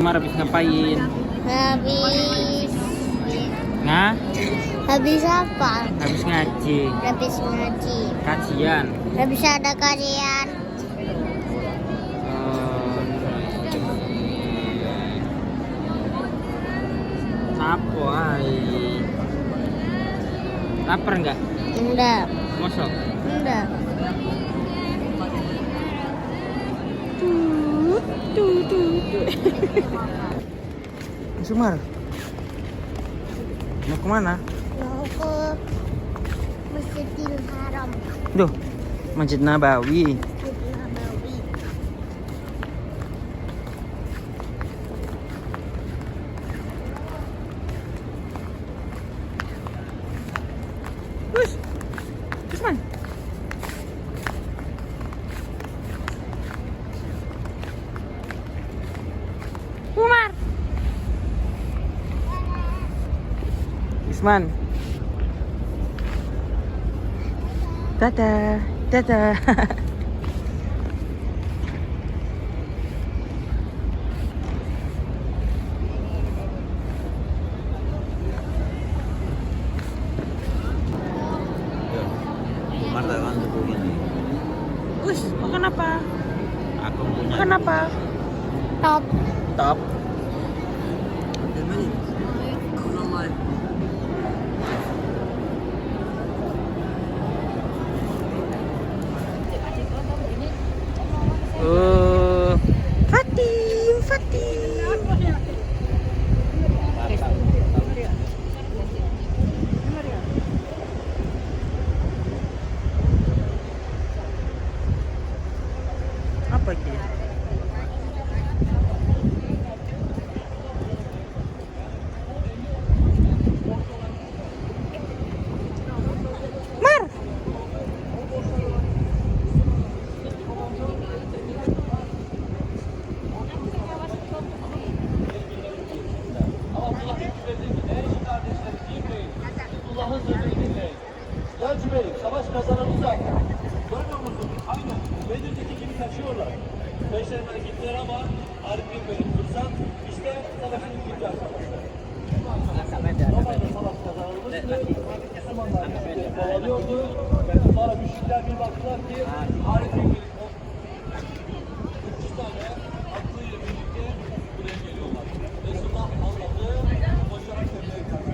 Mar habis ngapain? Habis habis apa? Habis ngaji. Habis ngaji. Kajian. Habis ada kajian. Sapo ai. Lapar enggak? Enggak. Mosok? Enggak. Sumar. Mau kemana? Mau ke Masjidil Haram. Duh, Masjid Nabawi. Masjid Nabawi. Wih, Usman. Umar. Usman. Dadah, dadah. Martabak begini. Us, makan apa? Aku punya. Makan apa? Top. Top. Fatim, Fatim. Apa ini? Mar. Allah'ın sözüyle. Selçuk Bey, savaş kazanılacak. Görmüyor musunuz? Aynen. Bedir'deki gibi kaçıyorlar. Peşlerine gittiler ama Arif Bey böyle fırsat. İşte savaşın ikinci aşaması. Normalde savaş kazanılmıştı. Müslümanlar birbirleri kovalıyordu. Ve sonra müşrikler bir baktılar ki Arif Bey gelip 3 tane aklıyla birlikte buraya geliyorlar. Resulullah anladı. Koşarak dönmeye kalktı.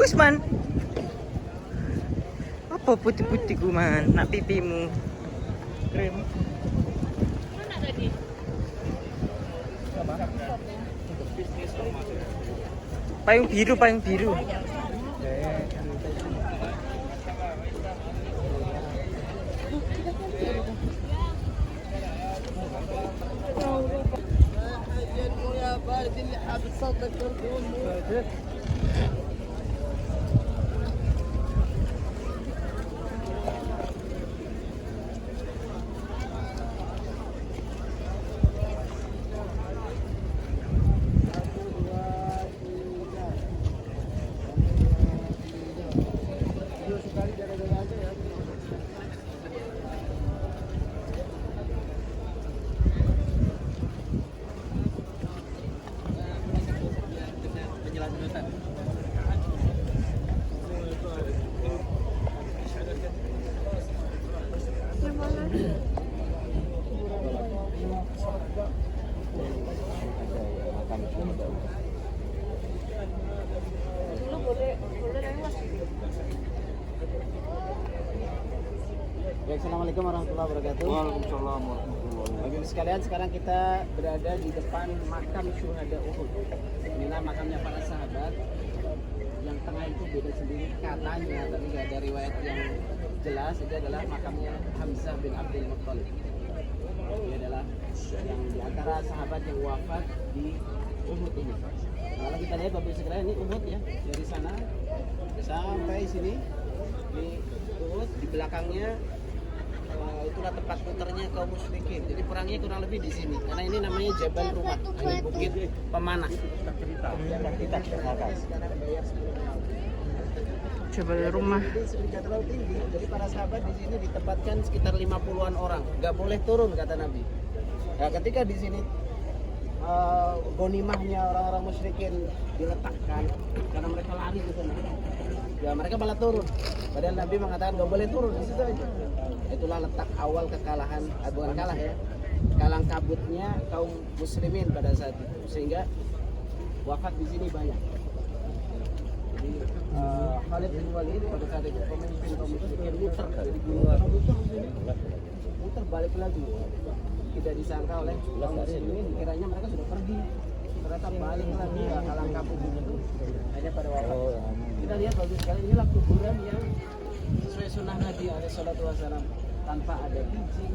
Usman. Apa putih-putih kuman? Nak pipimu. Krim. Payung biru, payung biru. Baik, assalamualaikum warahmatullahi wabarakatuh. Waalaikumsalam warahmatullahi wabarakatuh. Bapak Ibu sekalian, sekarang kita berada di depan makam syuhada Uhud. Inilah makamnya para sahabat. Yang tengah itu beda sendiri katanya, tapi nggak ada riwayat yang jelas. Itu adalah makamnya Hamzah bin Abdul Muttalib. Dia adalah yang di antara sahabat yang wafat di Uhud ini. Kalau kita lihat Bapak Ibu sekalian, ini Uhud ya, dari sana sampai sini di Uhud, di belakangnya itulah tempat putarnya kaum musyrikin. Jadi perangnya kurang lebih di sini. Karena ini namanya Jabal Rumah, ini bukit pemanah. Kita Jabal Rumah. Jadi tidak terlalu tinggi. Jadi para sahabat di sini ditempatkan sekitar 50-an orang. Nggak boleh turun kata Nabi. Nah, ketika di sini gonimahnya orang-orang musyrikin diletakkan karena mereka lari ke sana. Ya mereka malah turun. Padahal Nabi mengatakan nggak boleh turun di situ aja. Itulah letak awal kekalahan, bukan kalah ya, kalang kabutnya kaum muslimin pada saat itu, sehingga wafat di sini banyak. Jadi Khalid bin Walid pada saat itu pemimpin kaum muslimin muter dari gunung, muter balik lagi. Tidak disangka oleh kaum muslimin, kiranya mereka sudah pergi, ternyata balik lagi ke kalang kabut itu hanya pada wafat. Kita lihat bagus sekali, inilah kuburan yang sesuai sunnah Nabi SAW, tanpa ada biji,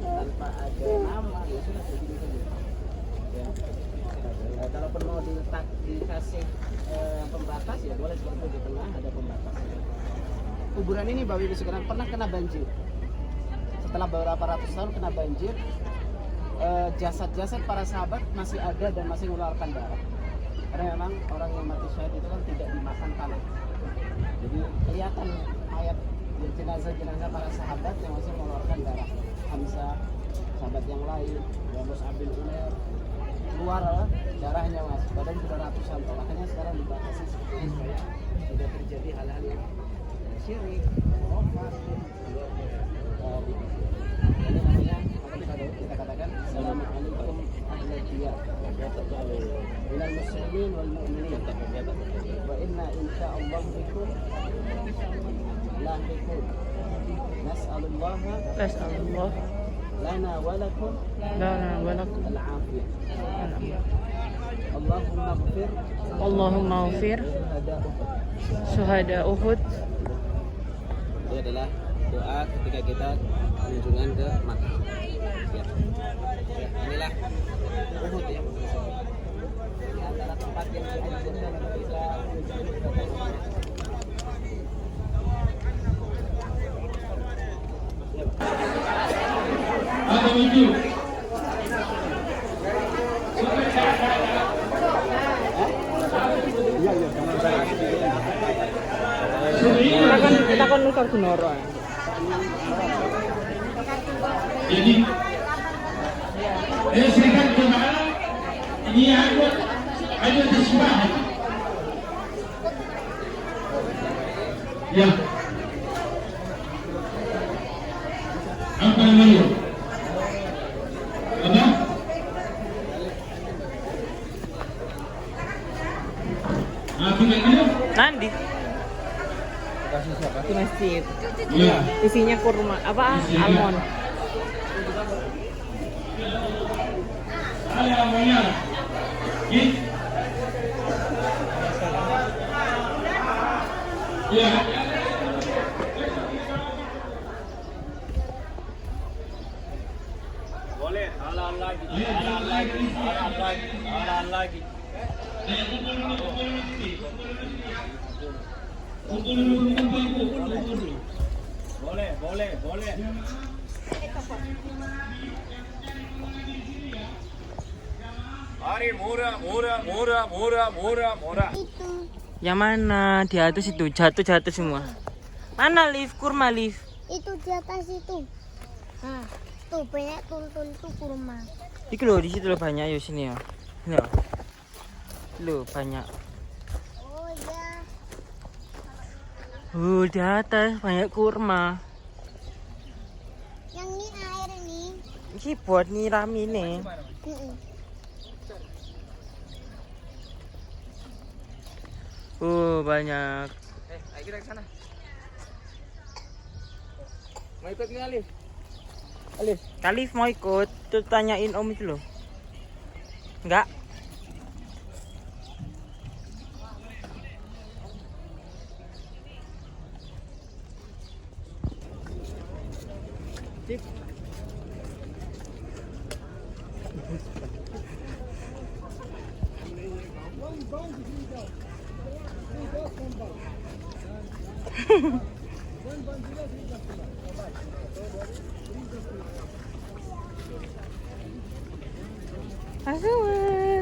tanpa ada nama, ya sudah begini saja. Ya. Kalau mau dikasih pembatas ya boleh seperti itu, di tengah ada pembatas. Kuburan ini Bapak Ibu sekarang pernah kena banjir. Setelah beberapa ratus tahun kena banjir, jasad-jasad para sahabat masih ada dan masih mengeluarkan darah. Karena memang orang yang mati syahid itu kan tidak dimakan tanah. Jadi kelihatan mayat jenazah-jenazah para sahabat yang masih mengeluarkan darah. Hamzah, sahabat yang lain, Mus'ab bin Umair, keluar darahnya mas. Badan sudah ratusan tahun. Makanya sekarang dibatasi seperti ini supaya tidak terjadi hal-hal yang syirik, khurafat. Ini namanya kita katakan Assalamualaikum ahlal minal muslimin wal mu'minin wa inna insyaallah bikum lahiqun nas'alullah lana wa lakum al-afiyah. Allahumma ighfir syuhada Uhud. Itu adalah doa ketika kita kunjungan ke makam. Ya. Inilah Uhud ya. Ini antara tempat yang dianjurkan untuk kita kunjungi ke makam. Kita kan nukar Gunoro. Jadi, serikat jemaah ini ada disembah. Ya. Apa namanya? Apa? Nandi. Di masjid. Iya. Isinya kurma, apa? Almond. Alhamnya. Ya. Boleh, halal lagi, halal lagi, halal lagi, halal lagi. Boleh, boleh, boleh. Hari murah, murah, murah, murah, murah, murah. Itu. Yang mana? Di atas itu jatuh semua. Mana lift kurma lift? Itu di atas itu. Nah, tuh banyak tuntun tuh kurma. Iki loh di situ loh banyak yo sini ya. Ini loh. Loh banyak. Oh ya. Di atas banyak kurma. Yang ini air ini. Ini buat nyiram ini. Banyak. Ayo kita ke sana. Mau ikut nggak Alif? Alif? Kalif mau ikut, tuh tanyain om itu loh. Enggak? Cip. Azur.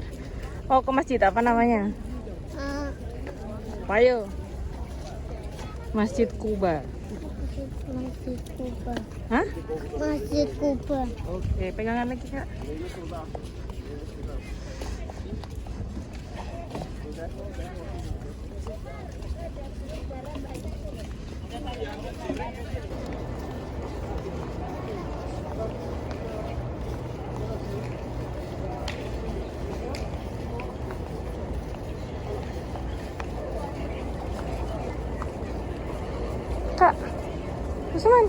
Mau ke masjid apa namanya? Ayo. Masjid Kuba. Masjid Kuba. Hah? Masjid Kuba. Oke, pegangan lagi Kak. Kak, Usman.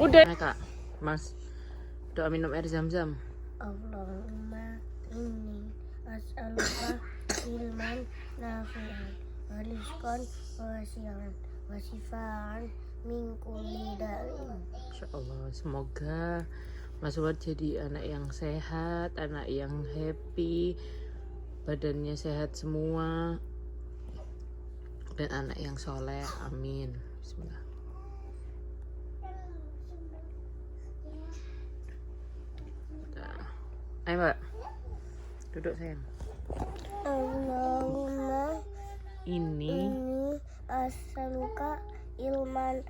Udah. Kak, Mas. Doa minum air zam-zam. Allahumma inni as'aluka ilman nafi'an wa rizqan wasi'an wa shifaan min kulli da'in. Insyaallah, semoga Mas Umar jadi anak yang sehat, anak yang happy, badannya sehat semua, dan anak yang soleh. Amin. Bismillah. Ayo Mbak, duduk sayang. Allahumma Ini inni as'aluka ilman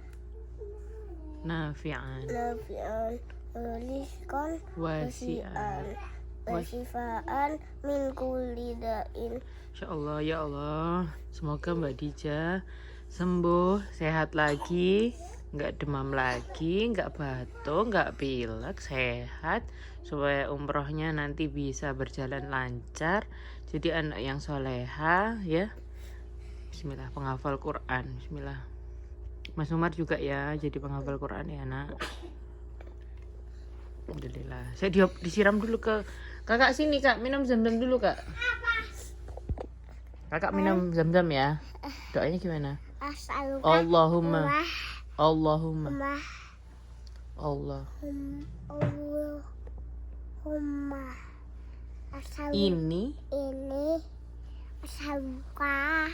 nafi'an nafi'an wa rizqan wasi'an. wa shifaan min kulli da'in. Insyaallah ya Allah, semoga Mbak Dija sembuh, sehat lagi, nggak demam lagi, nggak batuk, nggak pilek, sehat, supaya umrohnya nanti bisa berjalan lancar, jadi anak yang soleha ya. Bismillah, penghafal Quran. Bismillah. Mas Umar juga ya jadi penghafal Quran ya nak. Alhamdulillah. Saya disiram dulu ke kakak sini kak, minum zam-zam dulu kak. Kakak minum zam-zam ya. Doanya gimana? As'aluka Allahumma Allahumma Allah Allahumma ini as'aluka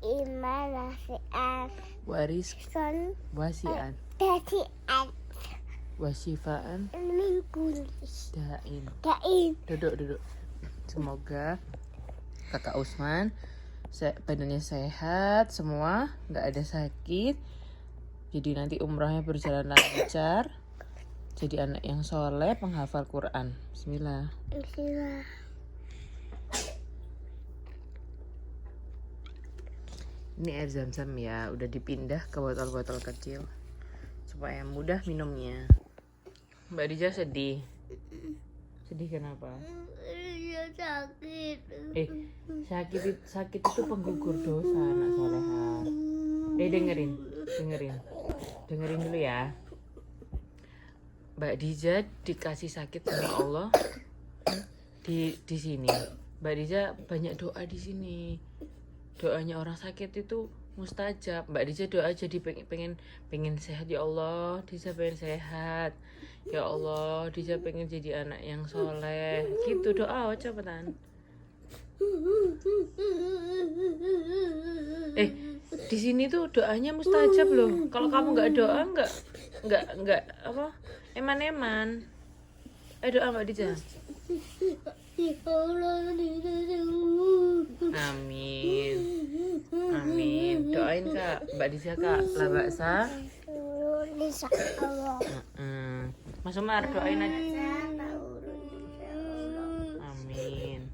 ilman nafi'an waris kan wasian tati'an wasifaan min kulli da'in. da'in. Duduk. Semoga kakak Usman badannya sehat semua, nggak ada sakit, jadi nanti umrahnya berjalan lancar, jadi anak yang soleh, penghafal Quran. Bismillah. Bismillah. Ini air zam-zam ya, udah dipindah ke botol-botol kecil supaya mudah minumnya. Mbak Dija sedih. Sedih kenapa? Iya sakit. Sakit itu penggugur dosa anak soleha. Dengerin dulu ya. Mbak Dija dikasih sakit sama Allah di sini. Mbak Dija banyak doa di sini. Doanya orang sakit itu mustajab. Mbak Dija doa jadi pengen sehat ya Allah. Dija pengen sehat ya Allah. Dija pengen jadi anak yang soleh. Gitu doa cepetan. Di sini tuh doanya mustajab loh. Kalau kamu nggak doa nggak apa eman-eman. Doa Mbak Dija. Ya Allah, tidak sembuh. Amin. Amin. Doain Kak, Mbak Disa Kak, lah baksa. Insya Allah. Mas Umar doain aja. Amin.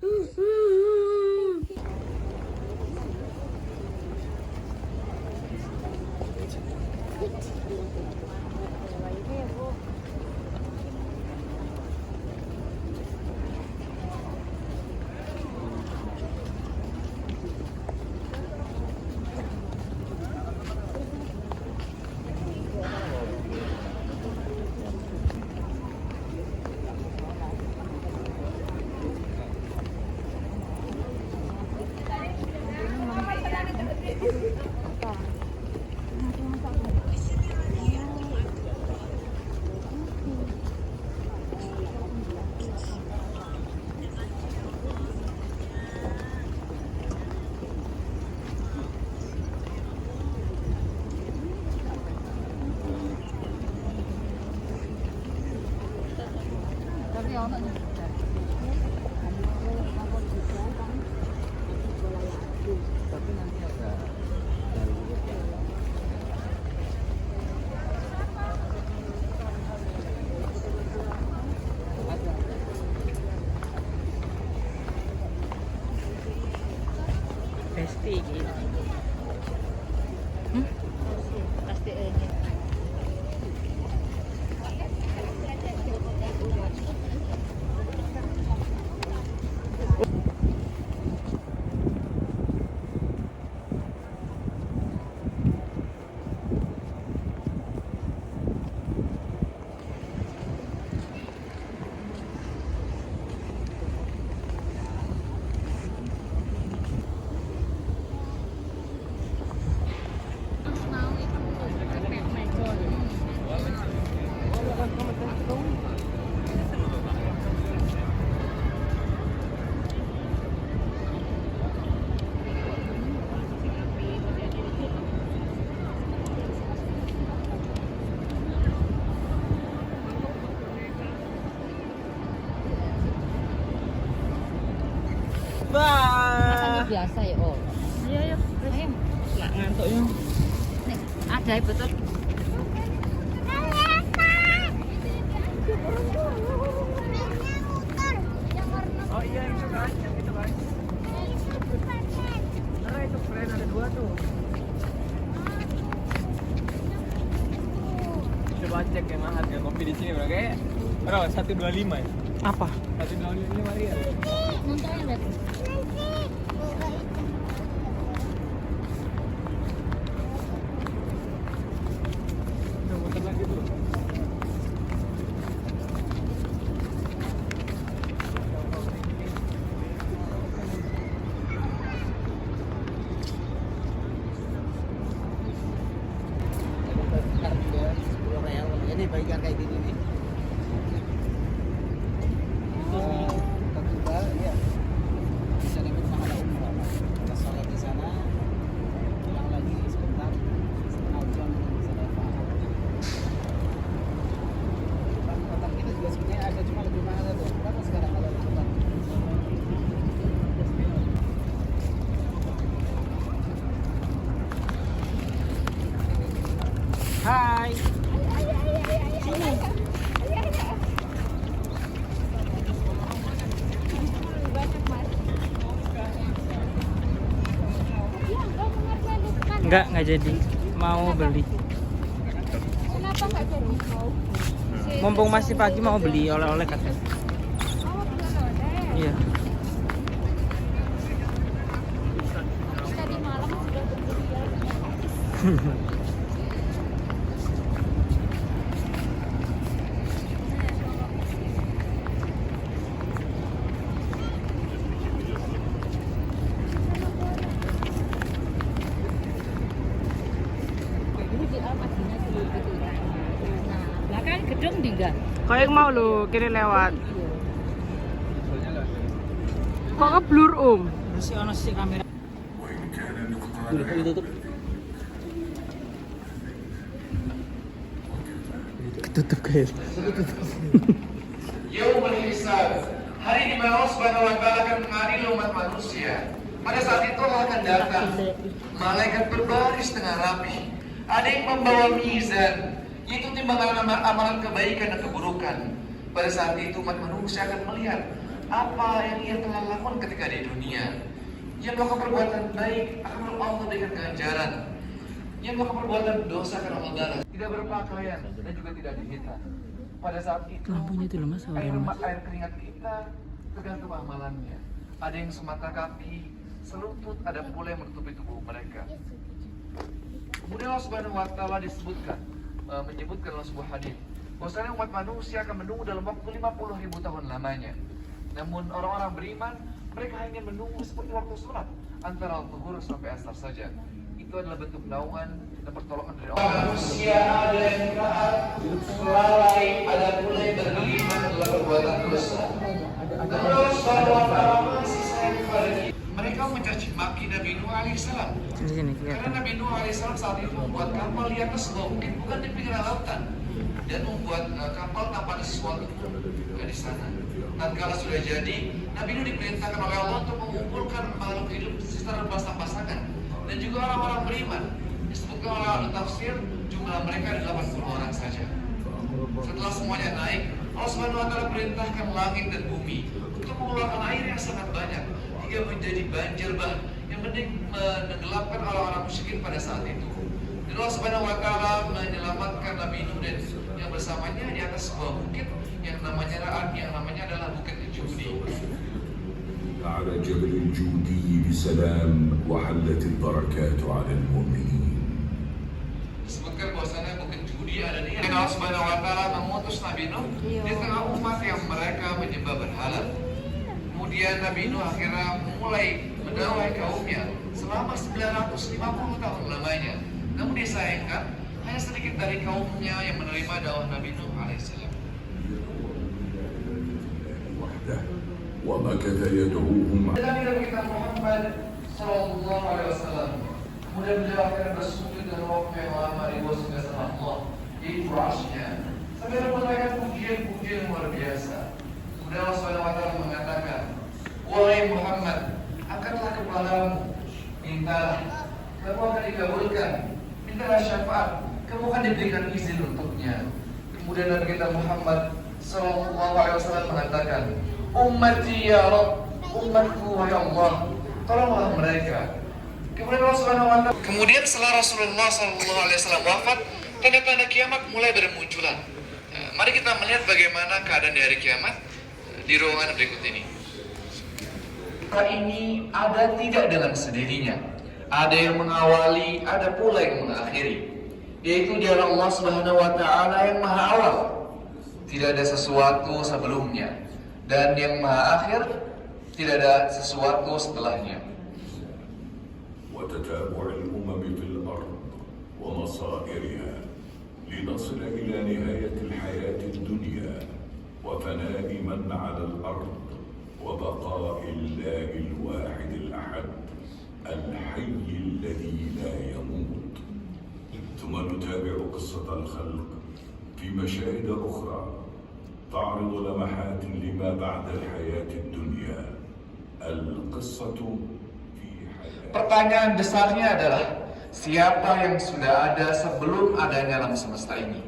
Pasti gitu. Pasti ini. Bye. Biasa ya, Om. Iya, ya. Ayo. Nggak ngantuk ya. Nih, ada betul. Oh iya, itu kan, yang itu kan. Karena itu keren, ada 2 tuh. Coba cek yang mahal ya kopi di sini berapa? 125 ya? Apa? 125 rial. Nontonnya lihat. Udah muter lagi tuh. Ini bagian kayak gini nih. Juga ya bisa ikut pahala umrah. Kita sholat di sana, pulang lagi sebentar, setengah jam bisa dapat. Tempat kita juga sebenarnya ada, cuma lebih mahal tuh. Berapa sekarang kalau di tempat? Hai. Enggak jadi. Mau beli. Kenapa nggak jadi? Mumpung masih pagi mau beli oleh-oleh katanya. Iya. Tadi malam sudah berburu. Belakang gedung tinggal. Kau yang mau lo kiri lewat. Kok ke blur Masih ono sih kamera. Ditutup. Tutup guys. يوم الحساب hari di mana Allah Subhanahu wa taala akan mengadili umat manusia. Pada saat itu Allah akan datang, malaikat berbaris dengan rapi. Ada yang membawa mizan, yaitu timbangan amalan kebaikan dan keburukan. Pada saat itu umat manusia akan melihat apa yang ia telah lakukan ketika di dunia. Yang melakukan perbuatan baik akan Allah berikan ganjaran. Yang melakukan perbuatan dosa akan Allah balas. Tidak berpakaian dan juga tidak dihitan. Pada saat itu Lampunya itu loh mas, air keringat kita tergantung amalannya. Ada yang semata kaki, selutut, ada pula yang menutupi tubuh mereka. Kemudian Allah Subhanahu wa taala menyebutkan dalam sebuah hadis bahwasanya umat manusia akan menunggu dalam waktu 50.000 tahun lamanya. Namun orang-orang beriman mereka hanya menunggu seperti waktu sholat antara zuhur sampai asar saja. Itu adalah bentuk naungan dan pertolongan dari Allah. Manusia ada yang taat, lalai, ada pula yang bergeliman dalam perbuatan dosa. Dan Allah Subhanahu wa taala masih sayang kepada kita. Mereka mencaci maki Nabi Nuh alaihissalam. Karena Nabi Nuh alaihissalam saat itu membuat kapal di atas sebuah bukit, bukan di pinggir lautan, dan membuat kapal tanpa ada sesuatu di sana. Tatkala sudah jadi, Nabi Nuh diperintahkan oleh Allah untuk mengumpulkan makhluk hidup secara pasang-pasangan dan juga orang-orang beriman. Disebutkan oleh ahli tafsir jumlah mereka 80 orang saja. Setelah semuanya naik, Allah Subhanahu wa taala perintahkan langit dan bumi untuk mengeluarkan air yang sangat banyak hingga menjadi banjir bah yang menenggelamkan orang-orang musyrikin pada saat itu. Dan Allah Subhanahu wa taala menyelamatkan Nabi Nuh dan yang bersamanya di atas sebuah bukit yang namanya Ra'ad, yang namanya adalah Bukit Judi. على جبل الجودي بسلام وحلت البركات على المؤمنين. Disebutkan bahwasanya Bukit Judi ada di Allah Subhanahu wa taala mengutus Nabi Nuh di tengah umat yang mereka menyembah berhala. Kemudian Nabi Nuh akhirnya mulai mendakwai kaumnya selama 950 tahun lamanya. Namun disayangkan hanya sedikit dari kaumnya yang menerima dakwah Nabi Nuh alaihissalam. ومكث يدعوهم. Dengan Nabi kita Muhammad sallallahu alaihi wasallam, kemudian beliau akhirnya bersujud dalam waktu yang lama di bawah singgasana Allah, yaitu Arsy-Nya, sampai menaikkan pujian-pujian yang luar biasa. Kemudian Allah Subhanahu wa taala mengatakan, "Wahai Muhammad, angkatlah kepalamu, mintalah, kamu akan dikabulkan, mintalah syafaat, kamu akan diberikan izin untuknya." Kemudian Nabi kita Muhammad sallallahu alaihi wasallam mengatakan, "Ummati ya Rabb, umatku wahai Allah, tolonglah mereka." Kemudian Allah Subhanahu wa taala. Kemudian setelah Rasulullah sallallahu alaihi wasallam wafat, tanda-tanda kiamat mulai bermunculan. Mari kita melihat bagaimana keadaan di hari kiamat di ruangan berikut ini. Ini ada tidak dengan sendirinya. Ada yang mengawali, ada pula yang mengakhiri. Yaitu di Allah Subhanahu wa taala yang maha awal. Tidak ada sesuatu sebelumnya. Dan yang maha akhir, tidak ada sesuatu setelahnya. وتتابع الأمم في الأرض ومصائرها لنصل إلى نهاية الحياة الدنيا وفناء من على الأرض وبقاء الله الواحد الأحد الحي الذي لا يموت. ثم نتابع قصة الخلق في مشاهد أخرى تعرض لمحات لما بعد الحياة الدنيا. القصة في حياة. Pertanyaan besarnya adalah siapa yang sudah ada sebelum adanya alam semesta ini?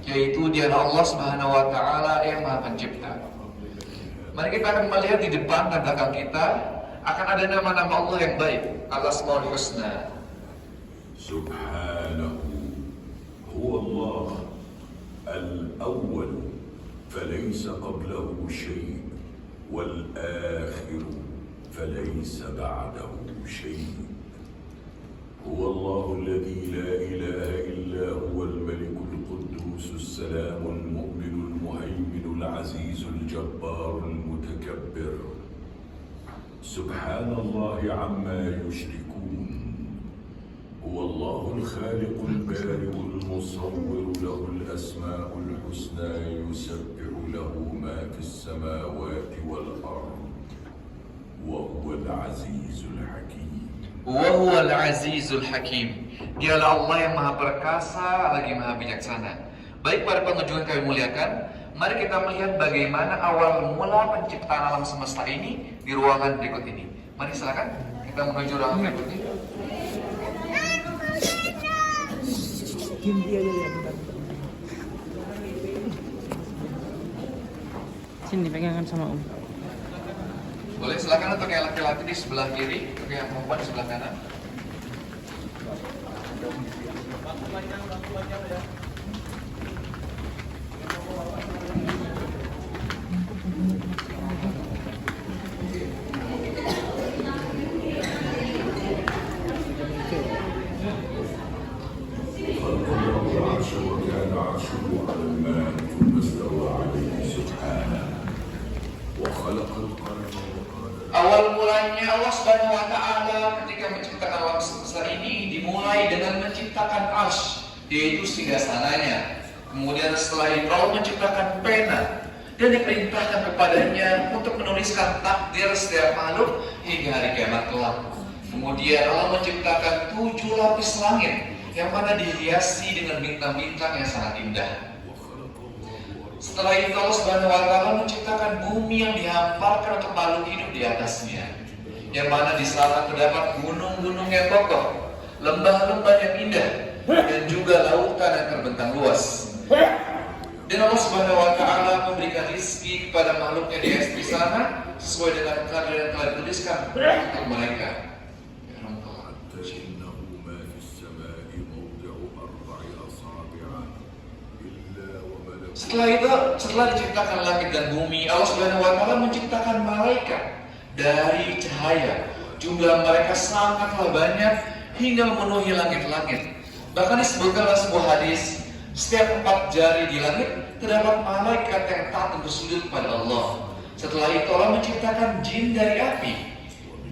Yaitu Dia Allah Subhanahu wa taala yang Maha Pencipta. Mari kita akan melihat di depan dan belakang kita akan ada nama-nama Allah yang baik, Al-Asmaul Husna. Subhanahu huwa Allah al-awwal فليس قبله شيء والآخر فليس بعده شيء هو الله الذي لا إله إلا هو الملك القدوس السلام المؤمن المهيمن العزيز الجبار المتكبر سبحان الله عما يشركون هو الله الخالق البارئ المصور له الأسماء الحسنى يسبح له ما في السماوات والأرض وهو العزيز الحكيم. وهو العزيز الحكيم. Dialah Allah yang Maha Perkasa lagi Maha Bijaksana. Baik para pengunjung yang kami muliakan, Mari kita melihat bagaimana awal mula penciptaan alam semesta ini di ruangan berikut ini. Mari silakan kita menuju ruangan berikut ini. Sini pegangan sama Om. Boleh silakan untuk yang laki-laki di sebelah kiri, untuk yang perempuan di sebelah kanan. خلق الله العرش وكان عرشه على الماء ثم استوى عليه سبحانه وخلق القلم Awal mulanya Allah Subhanahu wa taala ketika menciptakan alam semesta ini dimulai dengan menciptakan arsy, yaitu singgasananya. Kemudian setelah itu Allah menciptakan pena dan diperintahkan kepadanya untuk menuliskan takdir setiap makhluk hingga hari kiamat kelak. Kemudian Allah menciptakan 7 lapis langit yang mana dihiasi dengan bintang-bintang yang sangat indah. Setelah itu Allah Subhanahu wa taala menciptakan bumi yang dihamparkan untuk makhluk hidup di atasnya, yang mana di sana terdapat gunung-gunung yang kokoh, lembah-lembah yang indah, dan juga lautan yang terbentang luas. Dan Allah Subhanahu wa taala memberikan rezeki kepada makhluknya di sana sesuai dengan kadar yang telah dituliskan untuk mereka. إنه ما في السماء موضع 4 أصابع إلا وملك Setelah diciptakan langit dan bumi, Allah Subhanahu wa taala menciptakan malaikat dari cahaya. Jumlah mereka sangatlah banyak hingga memenuhi langit-langit. Bahkan disebutkan dalam sebuah hadis, setiap 4 jari di langit terdapat malaikat yang taat bersujud kepada Allah. Setelah itu Allah menciptakan jin dari api.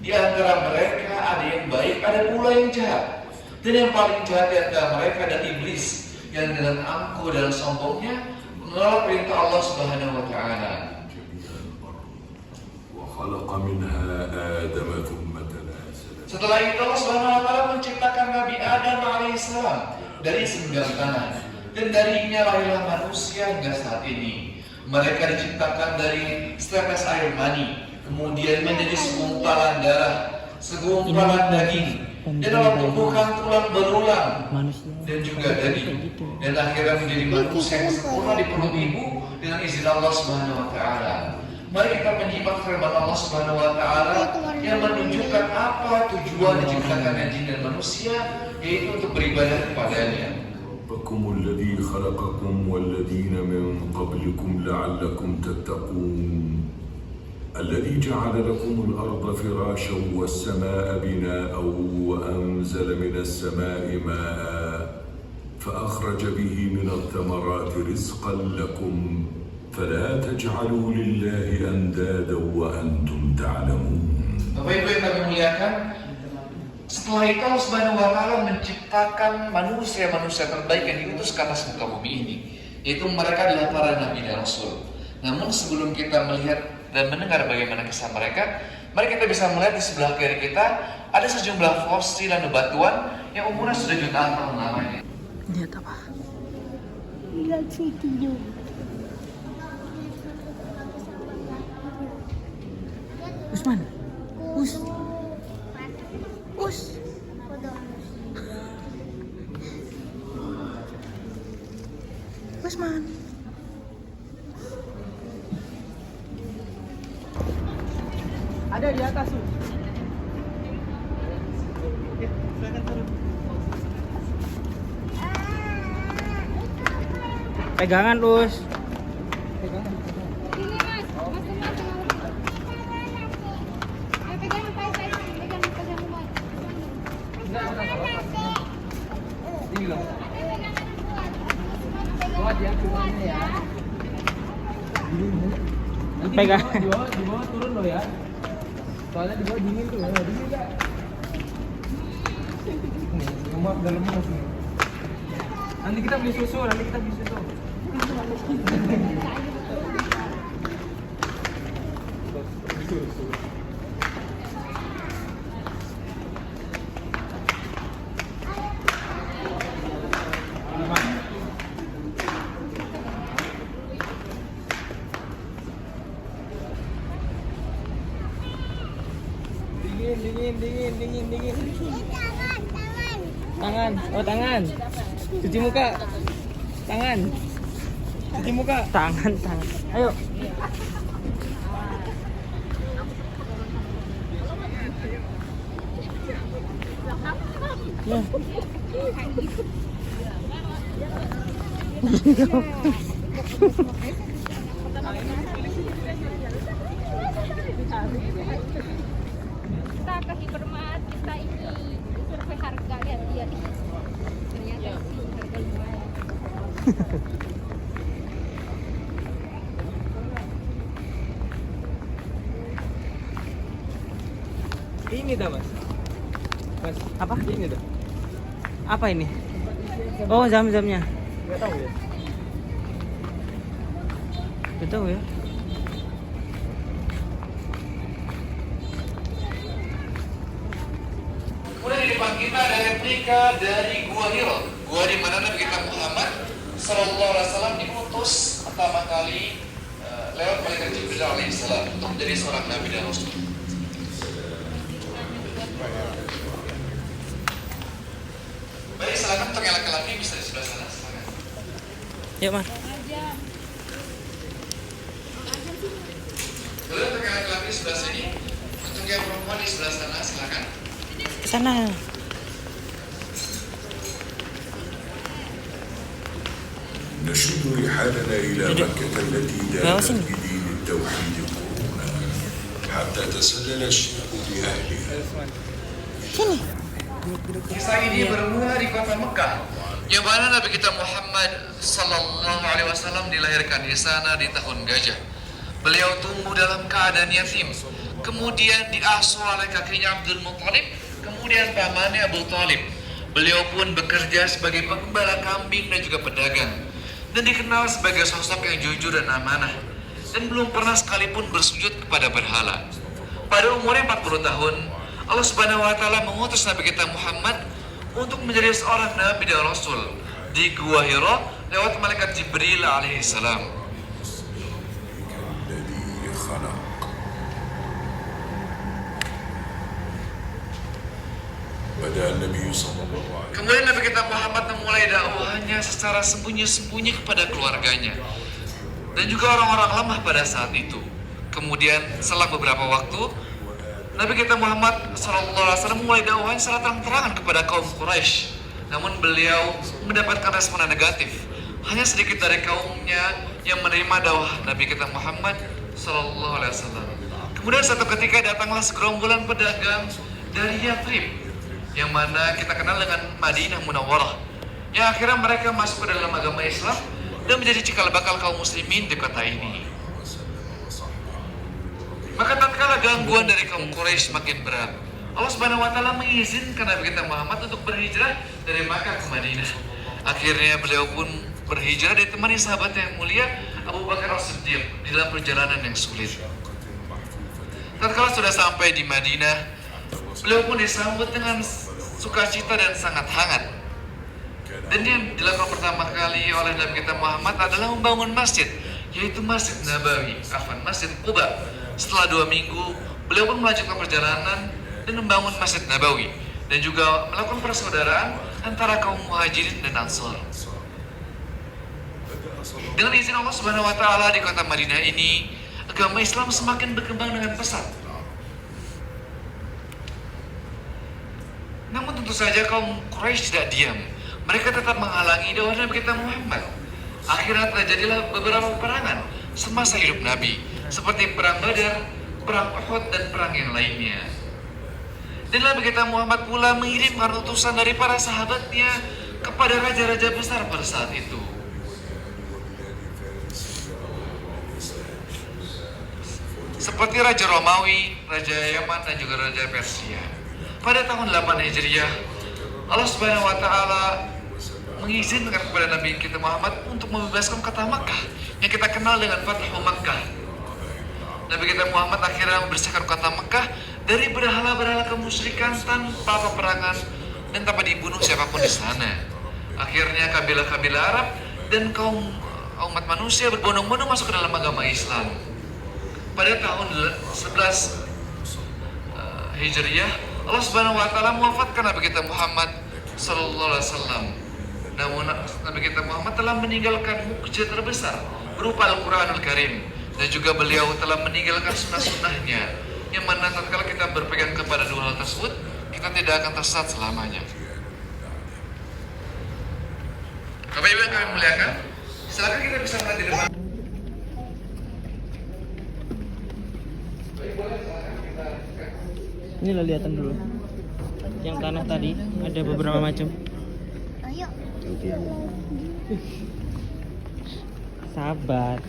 Di antara mereka ada yang baik, ada pula yang jahat. Dan yang paling jahat di antara mereka adalah iblis, yang dengan angkuh dan sombongnya menolak perintah Allah Subhanahu wa taala. وخلق منها آدم ثم تناسل Setelah itu Allah Subhanahu wa taala menciptakan Nabi Adam alaihissalam dari 9 tanah, dan darinya lahirlah manusia hingga saat ini. Mereka diciptakan dari setetes air mani, kemudian menjadi segumpalan darah, segumpalan daging, dan dalam tumbuhan tulang berulang dan juga daging, dan akhirnya menjadi manusia yang sempurna di perut ibu dengan izin Allah Subhanahu wa taala. Mari kita menyimak firman Allah Subhanahu wa taala yang menunjukkan apa tujuan diciptakannya jin dan manusia, yaitu untuk beribadah kepadanya. ربكم الذي خلقكم والذين من قبلكم لعلكم تتقون الذي جعل لكم الأرض فراشا والسماء بناء وأنزل من السماء ماء فأخرج به من الثمرات رزقا لكم فلا تجعلوا لله أندادا وأنتم تعلمون. Bapak Ibu yang kami muliakan, setelah itu Allah Subhanahu wa taala menciptakan manusia-manusia terbaik yang diutus ke atas muka bumi ini, yaitu mereka adalah para nabi dan rasul. Namun sebelum kita melihat dan mendengar bagaimana kisah mereka, mari kita bisa melihat di sebelah kiri kita ada sejumlah fosil dan bebatuan yang umurnya sudah jutaan tahun lamanya. Lihat apa? Lihat video. Usman. Us. Usman. Ada di atas tuh. Pegangan, Us. Ini mas, pegangan mas. Pegangan mas. Ini loh. Pegang. Di bawah turun loh ya. Soalnya di bawah dingin tuh, dingin enggak? Lemak dalam masih. Nanti kita beli susu. Tangan. Oh, tangan. Cuci muka. Tangan. Cuci muka. Tangan. Ayo. Ya. Kita kasih bermat, kita ini survei harga, lihat dia ternyata sih harga lumayan. Ini dah, Mas. Mas, apa? Ini dah. Apa ini? Oh, zam-zamnya. Nggak tahu ya. Betul ya. Kemudian di depan kita ada replika dari Gua Hiro, gua di mana Nabi kita Muhammad Sallallahu Alaihi Wasallam diutus pertama kali lewat malaikat Jibril alaihissalam untuk menjadi seorang nabi dan rasul. Baik, silakan untuk yang laki-laki bisa di sebelah sana, silakan. Yuk, Mas. Boleh untuk yang laki-laki di sebelah sini, untuk yang perempuan di sebelah sana, silakan. Ke sana. نشد رحالنا إلى مكة التي دانت بدين التوحيد قرونا حتى تسلل الشرك بأهلها. Kisah ini bermula di kota Mekah, yang mana Nabi kita Muhammad Sallallahu Alaihi Wasallam dilahirkan di sana di tahun gajah. Beliau tumbuh dalam keadaan yatim, kemudian diasuh oleh kakeknya Abdul Muttalib, kemudian pamannya Abu Talib. Beliau pun bekerja sebagai pengembala kambing dan juga pedagang, dan dikenal sebagai sosok yang jujur dan amanah, dan belum pernah sekalipun bersujud kepada berhala. Pada umurnya 40 tahun, Allah Subhanahu wa Ta'ala mengutus Nabi kita Muhammad untuk menjadi seorang nabi dan rasul di Gua Hiro lewat malaikat Jibril alaihissalam. Kemudian Nabi kita Muhammad memulai dakwahnya secara sembunyi-sembunyi kepada keluarganya dan juga orang-orang lemah pada saat itu. Kemudian selang beberapa waktu, Nabi kita Muhammad SAW mulai dakwahnya secara terang-terangan kepada kaum Quraisy. Namun beliau mendapatkan respon negatif. Hanya sedikit dari kaumnya yang menerima dakwah Nabi kita Muhammad SAW. Kemudian suatu ketika datanglah segerombolan pedagang dari Yathrib, yang mana kita kenal dengan Madinah Munawwarah, yang akhirnya mereka masuk ke dalam agama Islam dan menjadi cikal bakal kaum muslimin di kota ini. Maka tatkala gangguan dari kaum Quraisy makin berat, Allah Subhanahu wa Ta'ala mengizinkan Nabi kita Muhammad untuk berhijrah dari Makkah ke Madinah. Akhirnya beliau pun berhijrah ditemani sahabat yang mulia Abu Bakar As-Siddiq di dalam perjalanan yang sulit. Tatkala sudah sampai di Madinah, beliau pun disambut dengan sukacita dan sangat hangat. Dan yang dilakukan pertama kali oleh Nabi kita Muhammad adalah membangun masjid, yaitu Masjid Nabawi, Masjid Quba. Setelah 2 minggu, beliau pun melanjutkan perjalanan dan membangun Masjid Nabawi dan juga melakukan persaudaraan antara kaum Muhajirin dan Ansar. Dengan izin Allah Subhanahu wa Ta'ala di kota Madinah ini, agama Islam semakin berkembang dengan pesat. Namun tentu saja kaum Quraisy tidak diam. Mereka tetap menghalangi dakwah Nabi kita Muhammad. Akhirnya terjadilah beberapa peperangan semasa hidup Nabi, seperti perang Badar, perang Uhud, dan perang yang lainnya. Dan Nabi kita Muhammad pula mengirimkan utusan dari para sahabatnya kepada raja-raja besar pada saat itu. Seperti Raja Romawi, Raja Yaman, dan juga Raja Persia. Pada tahun 8 Hijriah, Allah Subhanahu wa Ta'ala mengizinkan kepada Nabi kita Muhammad untuk membebaskan kota Makkah yang kita kenal dengan Fathu Makkah. Nabi kita Muhammad akhirnya membersihkan kota Makkah dari berhala-berhala kemusyrikan tanpa peperangan dan tanpa dibunuh siapapun di sana. Akhirnya kabilah-kabilah Arab dan kaum umat manusia berbondong-bondong masuk ke dalam agama Islam. Pada tahun 11 Hijriah, Allah Subhanahu wa taala mewafatkan Nabi kita Muhammad sallallahu alaihi wasallam. Namun Nabi kita Muhammad telah meninggalkan mukjizat terbesar berupa Al-Qur'anul Karim, dan juga beliau telah meninggalkan sunnah-sunnahnya, yang mana tatkala kita berpegang kepada dua hal tersebut, kita tidak akan tersesat selamanya. Bapak Ibu yang kami muliakan, silakan kita bisa melihat di depan. Ini lo lihatan dulu. Yang tanah tadi ada beberapa macam. Ayo. Sabar.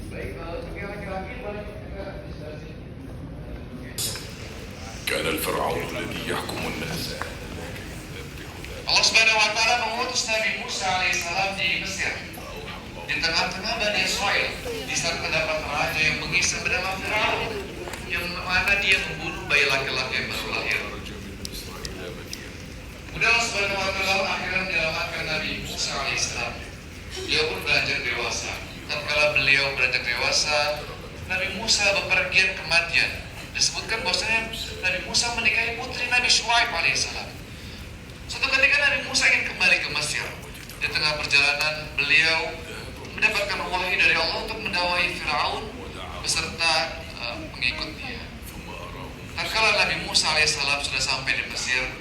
كان الفرعون الذي يحكم الناس. Allah Subhanahu wa taala mengutus Nabi Musa alaihissalam di Mesir. Di tengah-tengah Bani Israel, di saat terdapat raja yang mengisah bernama Firaun, yang mana dia membunuh bayi laki-laki yang baru lahir. Kemudian Allah Subhanahu wa taala akhirnya menyelamatkan Nabi Musa alaihissalam. Beliau pun beranjak dewasa. Tatkala beliau beranjak dewasa, Nabi Musa bepergian ke Madian. Disebutkan bahwasanya Nabi Musa menikahi putri Nabi Syuaib alaihissalam. Suatu ketika Nabi Musa ingin kembali ke Mesir. Di tengah perjalanan beliau mendapatkan wahyu dari Allah untuk mendakwahi Firaun beserta pengikutnya. Tatkala Nabi Musa alaihissalam sudah sampai di Mesir,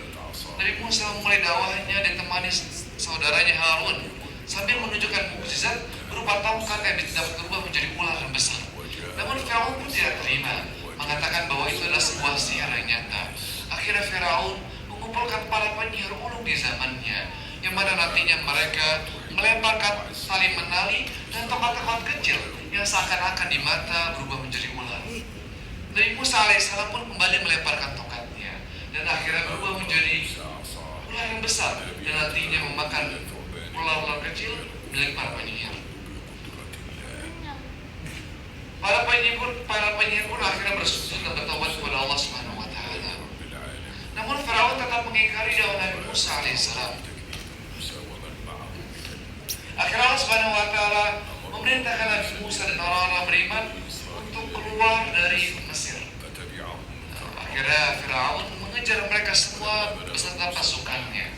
Nabi Musa memulai dakwahnya ditemani saudaranya Harun sambil menunjukkan mukjizat berupa tongkat yang dapat berubah menjadi ular yang besar. Namun Firaun pun tidak terima, mengatakan bahwa itu adalah sebuah sihir yang nyata. Akhirnya Firaun mengumpulkan para penyihir ulung di zamannya, yang mana nantinya mereka melemparkan tali menali dan tongkat-tongkat kecil yang seakan-akan di mata berubah menjadi ular. Nabi Musa alaihissalam pun kembali melemparkan tongkatnya, dan akhirnya berubah menjadi ular yang besar dan nantinya memakan ular-ular kecil milik para penyihir. Para penyihir pun akhirnya bersujud dan bertobat kepada Allah Subhanahu wa taala. Namun Firaun tetap mengingkari dakwah Nabi Musa alaihissalam. Akhirnya Allah Subhanahu wa taala memerintahkan Nabi Musa dan orang-orang beriman untuk keluar dari Mesir. Akhirnya Firaun mengejar mereka semua beserta pasukannya.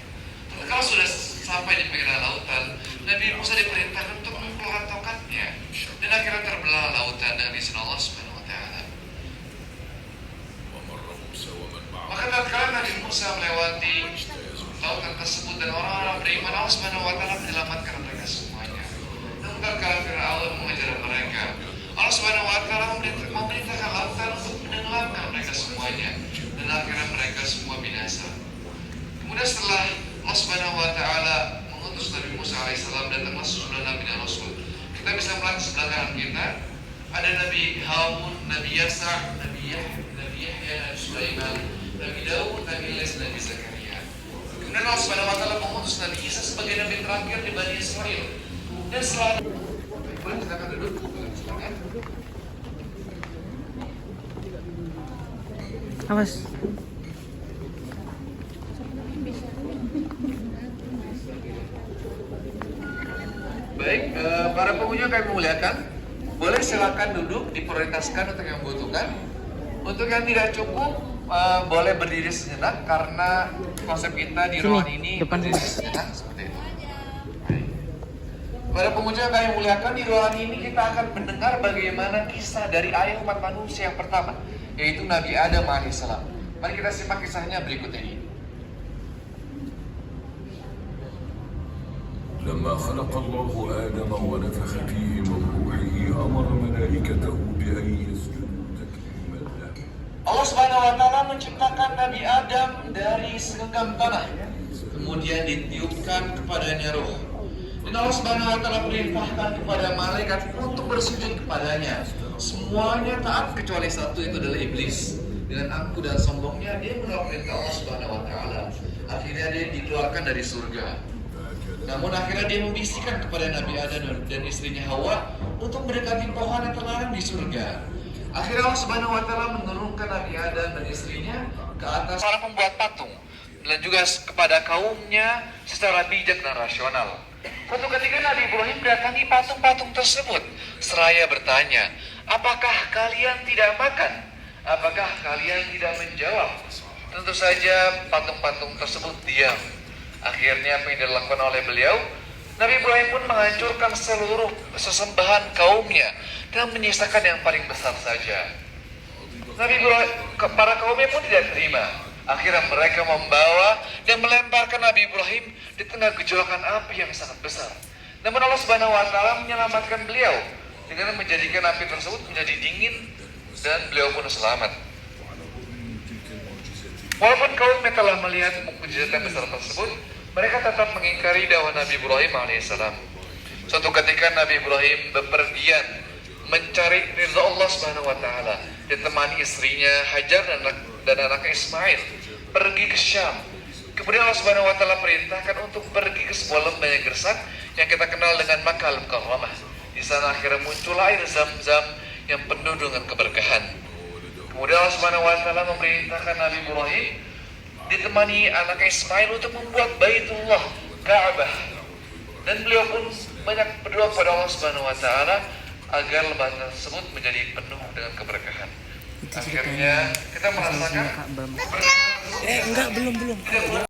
Kalau sudah sampai di pinggiran lautan, Nabi Musa diperintahkan untuk mengeluarkan tongkatnya, dan akhirnya terbelah lautan dengan izin Allah Subhanahu wa taala. Maka tatkala Nabi Musa melewati lautan tersebut dan orang-orang beriman, Allah Subhanahu wa taala menyelamatkan mereka semuanya. Namun tatkala Firaun mengejar mereka, Allah Subhanahu wa taala memerintahkan lautan untuk menenggelamkan mereka semuanya, dan akhirnya mereka semua binasa. Kemudian setelah Allah Subhanahu wa taala mengutus Nabi Musa alaihissalam, datanglah sejumlah nabi dan rasul. Kita bisa melihat di sebelah kanan kita ada Nabi Harun, Nabi Yasa, Nabi Yahya, Nabi Sulaiman, Nabi Daud, Nabi Ilyas, Nabi Zakaria. Kemudian Allah Subhanahu wa taala mengutus Nabi Isa sebagai nabi terakhir di Bani Israel. Dan setelah boleh silakan duduk, silakan. Awas. Baik, para pengunjung kami muliakan, boleh silakan duduk, diprioritaskan untuk yang membutuhkan. Untuk yang tidak cukup, boleh berdiri sejenak karena konsep kita di ruangan ini depan berdiri sejenak seperti itu. Baik. Para pengunjung yang kami muliakan, di ruangan ini kita akan mendengar bagaimana kisah dari ayah umat manusia yang pertama, yaitu Nabi Adam alaihissalam. Mari kita simak kisahnya berikut ini. لما خلق الله آدم ونفخ فيه من روحه أمر ملائكته بأن يسجدوا تكريما له. Allah Subhanahu wa taala menciptakan Nabi Adam dari segenggam tanah. Kemudian ditiupkan kepadanya roh. Dan Allah Subhanahu wa taala perintahkan kepada malaikat untuk bersujud kepadanya. Semuanya taat kecuali satu, itu adalah iblis. Dengan angkuh dan sombongnya dia menolak perintah Allah Subhanahu wa taala. Akhirnya dia dikeluarkan dari surga. Namun akhirnya dia membisikkan kepada Nabi Adam dan istrinya Hawa untuk mendekati pohon yang terlarang di surga. Akhirnya Allah Subhanahu wa taala menurunkan Nabi Adam dan istrinya ke atas para pembuat patung dan juga kepada kaumnya secara bijak dan rasional. Suatu ketika Nabi Ibrahim mendatangi patung-patung tersebut seraya bertanya, "Apakah kalian tidak makan? Apakah kalian tidak menjawab?" Tentu saja patung-patung tersebut diam. Akhirnya apa yang dilakukan oleh beliau? Nabi Ibrahim pun menghancurkan seluruh sesembahan kaumnya dan menyisakan yang paling besar saja. Nabi Ibrahim, para kaumnya pun tidak terima. Akhirnya mereka membawa dan melemparkan Nabi Ibrahim di tengah gejolakan api yang sangat besar. Namun Allah Subhanahu wa taala menyelamatkan beliau dengan menjadikan api tersebut menjadi dingin dan beliau pun selamat. Walaupun kaumnya telah melihat mukjizat yang besar tersebut, mereka tetap mengingkari dakwah Nabi Ibrahim alaihissalam. Suatu ketika Nabi Ibrahim bepergian mencari ridha Allah Subhanahu wa taala, ditemani istrinya Hajar dan anaknya Ismail pergi ke Syam. Kemudian Allah Subhanahu wa taala perintahkan untuk pergi ke sebuah lembah yang gersang yang kita kenal dengan Makkah Al-Mukarramah. Di sana akhirnya muncul air Zam-Zam yang penuh dengan keberkahan. Kemudian Allah Subhanahu wa taala memerintahkan Nabi Ibrahim ditemani anaknya Ismail untuk membuat Baitullah Ka'bah. Dan beliau pun banyak berdoa kepada Allah Subhanahu wa taala agar lembah tersebut menjadi penuh dengan keberkahan. Akhirnya kita merasakan belum